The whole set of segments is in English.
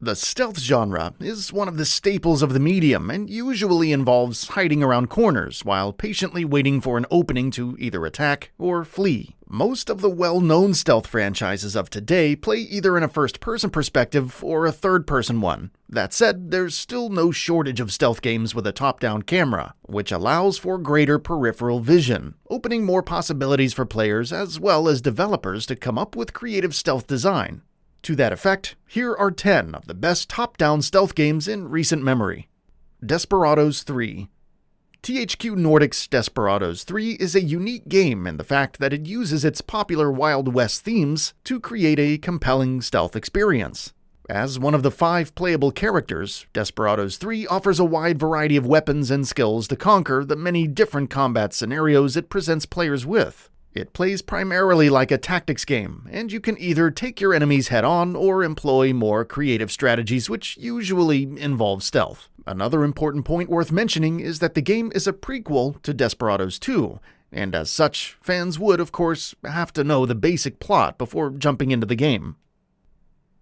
The stealth genre is one of the staples of the medium and usually involves hiding around corners while patiently waiting for an opening to either attack or flee. Most of the well-known stealth franchises of today play either in a first-person perspective or a third-person one. That said, there's still no shortage of stealth games with a top-down camera, which allows for greater peripheral vision, opening more possibilities for players as well as developers to come up with creative stealth design. To that effect, here are 10 of the best top-down stealth games in recent memory. Desperados III. THQ Nordic's Desperados III is a unique game in the fact that it uses its popular Wild West themes to create a compelling stealth experience. As one of the 5 playable characters, Desperados III offers a wide variety of weapons and skills to conquer the many different combat scenarios it presents players with. It plays primarily like a tactics game, and you can either take your enemies head-on or employ more creative strategies which usually involve stealth. Another important point worth mentioning is that the game is a prequel to Desperados II, and as such, fans would, of course, have to know the basic plot before jumping into the game.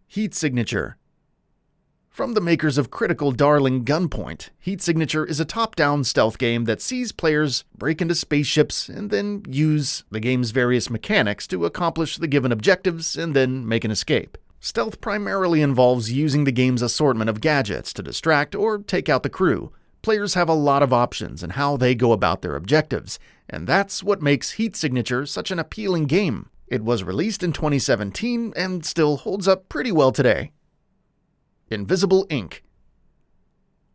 Heat Signature. From the makers of critical darling Gunpoint, Heat Signature is a top-down stealth game that sees players break into spaceships and then use the game's various mechanics to accomplish the given objectives and then make an escape. Stealth primarily involves using the game's assortment of gadgets to distract or take out the crew. Players have a lot of options in how they go about their objectives, and that's what makes Heat Signature such an appealing game. It was released in 2017 and still holds up pretty well today. Invisible, Inc.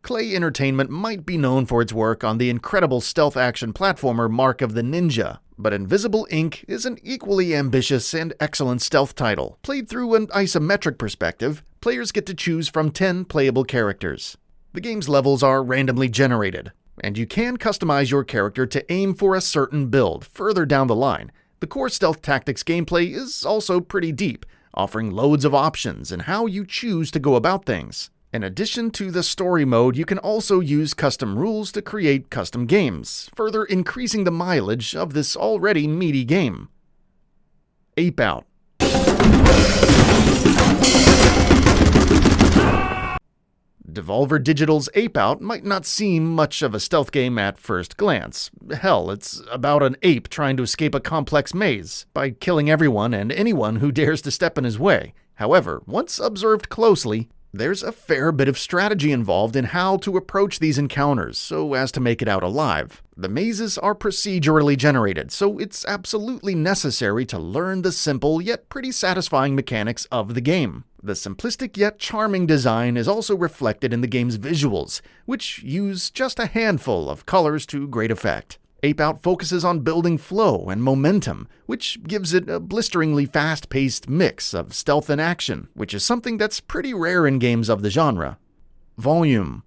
Clay Entertainment might be known for its work on the incredible stealth action platformer Mark of the Ninja, but Invisible, Inc. is an equally ambitious and excellent stealth title. Played through an isometric perspective, players get to choose from 10 playable characters. The game's levels are randomly generated, and you can customize your character to aim for a certain build further down the line. The core stealth tactics gameplay is also pretty deep, offering loads of options in how you choose to go about things. In addition to the story mode, you can also use custom rules to create custom games, further increasing the mileage of this already meaty game. Ape Out. Devolver Digital's Ape Out might not seem much of a stealth game at first glance. Hell, it's about an ape trying to escape a complex maze by killing everyone and anyone who dares to step in his way. However, once observed closely, there's a fair bit of strategy involved in how to approach these encounters so as to make it out alive. The mazes are procedurally generated, so it's absolutely necessary to learn the simple yet pretty satisfying mechanics of the game. The simplistic yet charming design is also reflected in the game's visuals, which use just a handful of colors to great effect. Ape Out focuses on building flow and momentum, which gives it a blisteringly fast-paced mix of stealth and action, which is something that's pretty rare in games of the genre. Volume.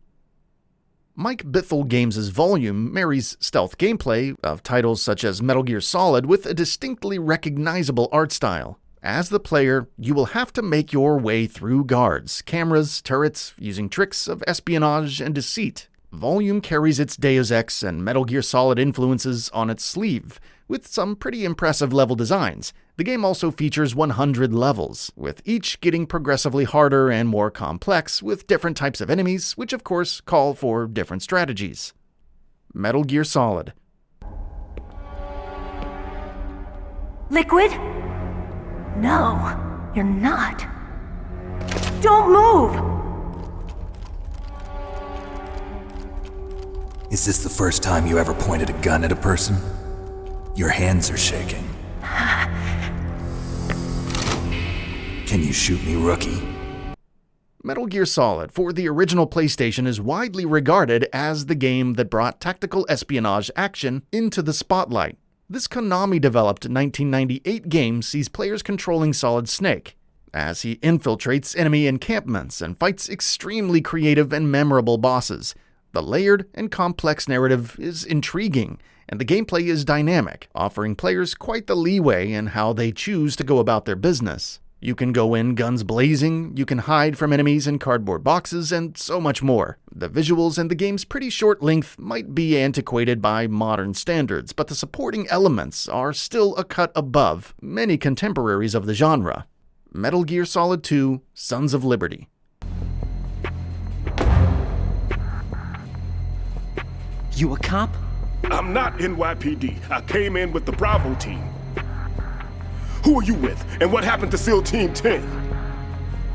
Mike Bithell Games' Volume marries stealth gameplay of titles such as Metal Gear Solid with a distinctly recognizable art style. As the player, you will have to make your way through guards, cameras, turrets, using tricks of espionage and deceit. Volume carries its Deus Ex and Metal Gear Solid influences on its sleeve, with some pretty impressive level designs. The game also features 100 levels, with each getting progressively harder and more complex with different types of enemies, which of course call for different strategies. Metal Gear Solid. Liquid? No, you're not. Don't move! Is this the first time you ever pointed a gun at a person? Your hands are shaking. Can you shoot me, rookie? Metal Gear Solid for the original PlayStation is widely regarded as the game that brought tactical espionage action into the spotlight. This Konami-developed 1998 game sees players controlling Solid Snake as he infiltrates enemy encampments and fights extremely creative and memorable bosses. The layered and complex narrative is intriguing, and the gameplay is dynamic, offering players quite the leeway in how they choose to go about their business. You can go in guns blazing, you can hide from enemies in cardboard boxes, and so much more. The visuals and the game's pretty short length might be antiquated by modern standards, but the supporting elements are still a cut above many contemporaries of the genre. Metal Gear Solid 2: Sons of Liberty. You a cop? I'm not NYPD. I came in with the Bravo team. Who are you with? And what happened to SEAL Team 10?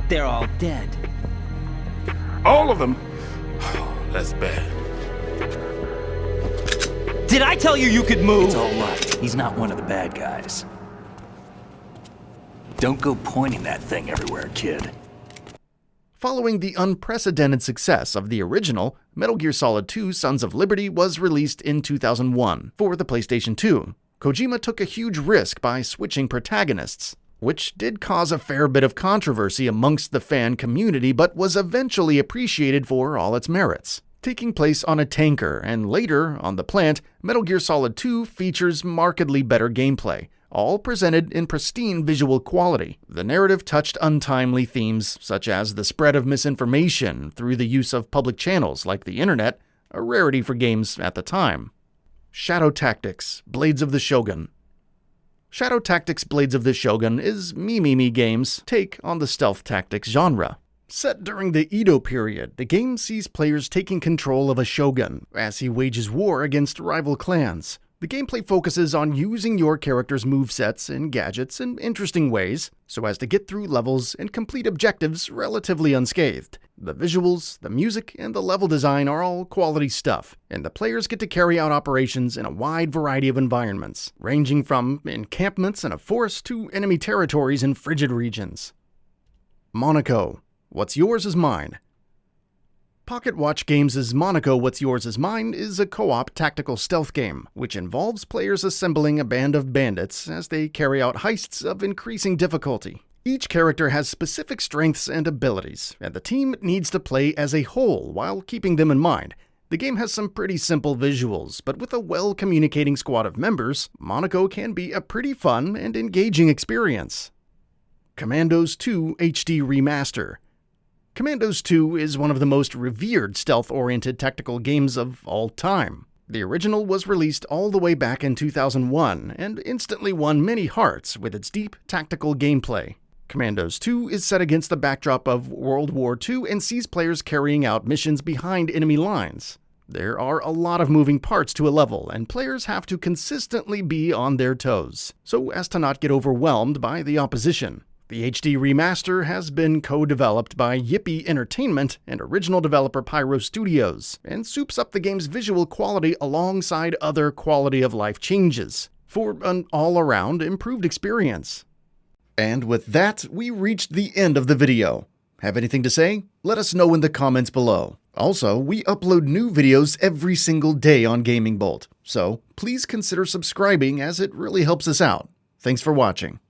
They're all dead. All of them? Oh, that's bad. Did I tell you you could move? It's all right. He's not one of the bad guys. Don't go pointing that thing everywhere, kid. Following the unprecedented success of the original, Metal Gear Solid 2 Sons of Liberty was released in 2001 for the PlayStation 2. Kojima took a huge risk by switching protagonists, which did cause a fair bit of controversy amongst the fan community but was eventually appreciated for all its merits. Taking place on a tanker and later on the plant, Metal Gear Solid 2 features markedly better gameplay, all presented in pristine visual quality. The narrative touched untimely themes such as the spread of misinformation through the use of public channels like the internet, a rarity for games at the time. Shadow Tactics: Blades of the Shogun. Shadow Tactics: Blades of the Shogun is Me Games' take on the stealth tactics genre. Set during the Edo period, the game sees players taking control of a shogun as he wages war against rival clans. The gameplay focuses on using your character's movesets and gadgets in interesting ways so as to get through levels and complete objectives relatively unscathed. The visuals, the music, and the level design are all quality stuff, and the players get to carry out operations in a wide variety of environments, ranging from encampments in a forest to enemy territories in frigid regions. Monaco: What's Yours is Mine. Pocket Watch Games' Monaco: What's Yours is Mine is a co-op tactical stealth game, which involves players assembling a band of bandits as they carry out heists of increasing difficulty. Each character has specific strengths and abilities, and the team needs to play as a whole while keeping them in mind. The game has some pretty simple visuals, but with a well-communicating squad of members, Monaco can be a pretty fun and engaging experience. Commandos 2 HD Remaster. Commandos 2 is one of the most revered stealth-oriented tactical games of all time. The original was released all the way back in 2001 and instantly won many hearts with its deep tactical gameplay. Commandos 2 is set against the backdrop of World War II and sees players carrying out missions behind enemy lines. There are a lot of moving parts to a level, and players have to consistently be on their toes, so as to not get overwhelmed by the opposition. The HD Remaster has been co-developed by Yippee Entertainment and original developer Pyro Studios, and soups up the game's visual quality alongside other quality-of-life changes, for an all-around improved experience. And with that, we reached the end of the video. Have anything to say? Let us know in the comments below. Also, we upload new videos every single day on GamingBolt, so please consider subscribing as it really helps us out. Thanks for watching.